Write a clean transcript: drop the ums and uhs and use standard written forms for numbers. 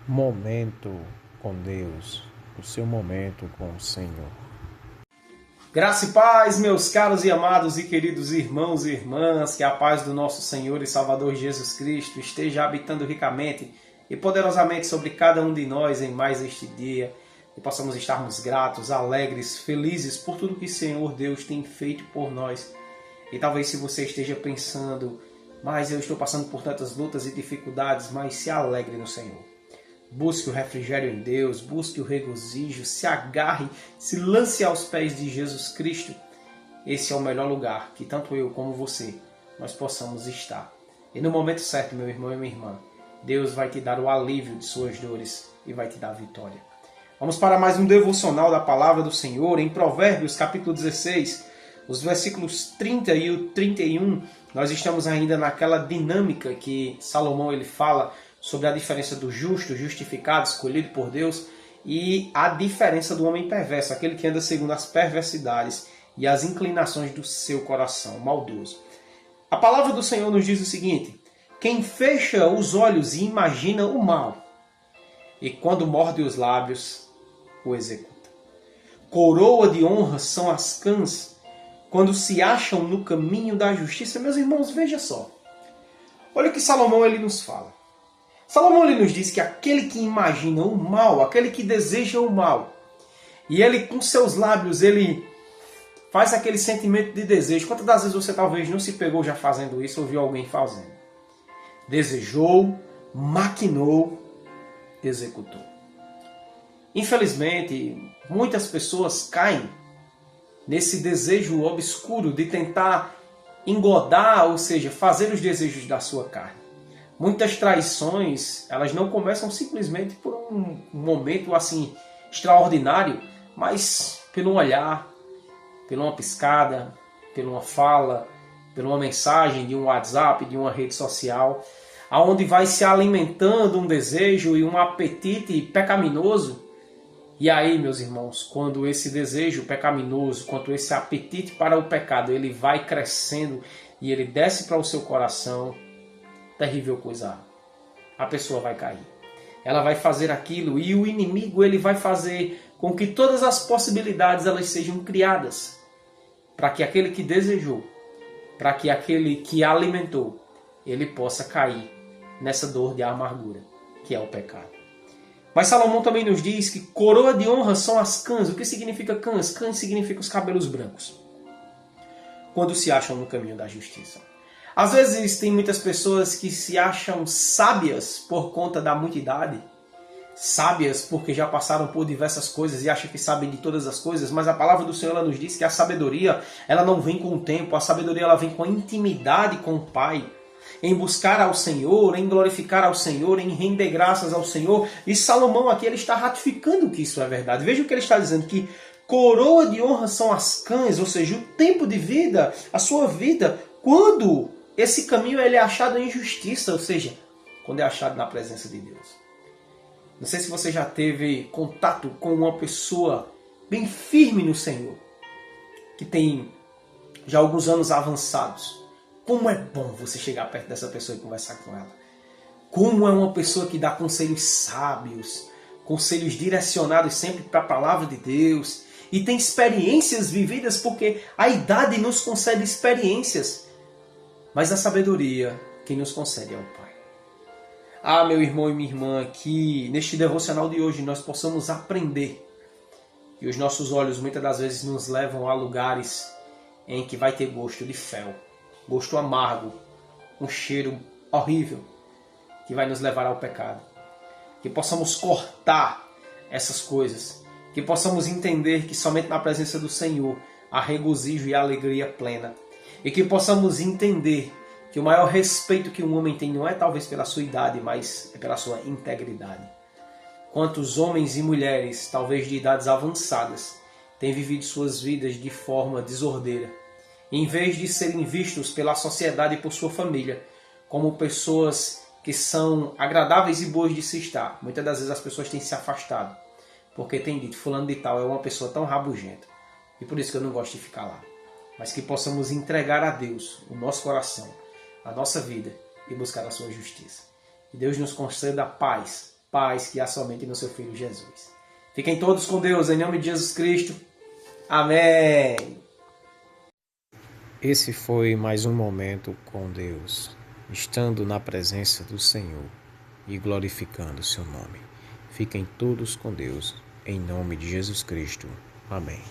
Momento com Deus, o seu momento com o Senhor. Graça e paz, meus caros e amados e queridos irmãos e irmãs, que a paz do nosso Senhor e Salvador Jesus Cristo esteja habitando ricamente e poderosamente sobre cada um de nós em mais este dia, e possamos estarmos gratos, alegres, felizes por tudo que o Senhor Deus tem feito por nós. E talvez se você esteja pensando, mas eu estou passando por tantas lutas e dificuldades, mas se alegre no Senhor. Busque o refrigério em Deus, busque o regozijo, se agarre, se lance aos pés de Jesus Cristo. Esse é o melhor lugar que tanto eu como você, nós possamos estar. E no momento certo, meu irmão e minha irmã, Deus vai te dar o alívio de suas dores e vai te dar a vitória. Vamos para mais um devocional da Palavra do Senhor, em Provérbios capítulo 16, os versículos 30 e o 31. Nós estamos ainda naquela dinâmica que Salomão ele fala sobre a diferença do justo, justificado, escolhido por Deus, e a diferença do homem perverso, aquele que anda segundo as perversidades e as inclinações do seu coração maldoso. A palavra do Senhor nos diz o seguinte: quem fecha os olhos e imagina o mal, e quando morde os lábios, o executa. Coroa de honra são as cãs, quando se acham no caminho da justiça. Meus irmãos, veja só. Olha o que Salomão ele nos fala. Salomão ele nos diz que aquele que imagina o mal, aquele que deseja o mal, e ele com seus lábios, ele faz aquele sentimento de desejo. Quantas das vezes você talvez não se pegou já fazendo isso ou viu alguém fazendo? Desejou, maquinou, executou. Infelizmente, muitas pessoas caem nesse desejo obscuro de tentar engodar, ou seja, fazer os desejos da sua carne. Muitas traições, elas não começam simplesmente por um momento assim extraordinário, mas pelo olhar, pela uma piscada, pela uma fala, pela uma mensagem de um WhatsApp, de uma rede social, aonde vai se alimentando um desejo e um apetite pecaminoso. E aí, meus irmãos, quando esse desejo pecaminoso, quando esse apetite para o pecado, ele vai crescendo e ele desce para o seu coração, terrível coisa. A pessoa vai cair. Ela vai fazer aquilo e o inimigo ele vai fazer com que todas as possibilidades elas sejam criadas para que aquele que desejou, para que aquele que alimentou, ele possa cair nessa dor de amargura, que é o pecado. Mas Salomão também nos diz que coroa de honra são as cãs. O que significa cãs? Cãs significa os cabelos brancos, quando se acham no caminho da justiça. Às vezes tem muitas pessoas que se acham sábias por conta da muita idade, sábias porque já passaram por diversas coisas e acham que sabem de todas as coisas, mas a palavra do Senhor ela nos diz que a sabedoria ela não vem com o tempo, a sabedoria ela vem com a intimidade com o Pai, em buscar ao Senhor, em glorificar ao Senhor, em render graças ao Senhor. E Salomão aqui ele está ratificando que isso é verdade. Veja o que ele está dizendo, que coroa de honra são as cães, ou seja, o tempo de vida, a sua vida, quando esse caminho ele é achado em justiça, ou seja, quando é achado na presença de Deus. Não sei se você já teve contato com uma pessoa bem firme no Senhor, que tem já alguns anos avançados. Como é bom você chegar perto dessa pessoa e conversar com ela. Como é uma pessoa que dá conselhos sábios, conselhos direcionados sempre para a palavra de Deus, e tem experiências vividas, porque a idade nos concede experiências. Mas a sabedoria, quem nos concede é o Pai. Ah, meu irmão e minha irmã, que neste devocional de hoje nós possamos aprender. E os nossos olhos muitas das vezes nos levam a lugares em que vai ter gosto de fel, gosto amargo, um cheiro horrível, que vai nos levar ao pecado. Que possamos cortar essas coisas. Que possamos entender que somente na presença do Senhor há regozijo e alegria plena. E que possamos entender que o maior respeito que um homem tem não é talvez pela sua idade, mas é pela sua integridade. Quantos homens e mulheres, talvez de idades avançadas, têm vivido suas vidas de forma desordeira, em vez de serem vistos pela sociedade e por sua família como pessoas que são agradáveis e boas de se estar. Muitas das vezes as pessoas têm se afastado, porque têm dito, fulano de tal é uma pessoa tão rabugenta, e por isso que eu não gosto de ficar lá. Mas que possamos entregar a Deus o nosso coração, a nossa vida e buscar a sua justiça. Que Deus nos conceda paz paz que há somente no seu Filho Jesus. Fiquem todos com Deus, em nome de Jesus Cristo. Amém. Esse foi mais um momento com Deus, estando na presença do Senhor e glorificando o seu nome. Fiquem todos com Deus, em nome de Jesus Cristo. Amém.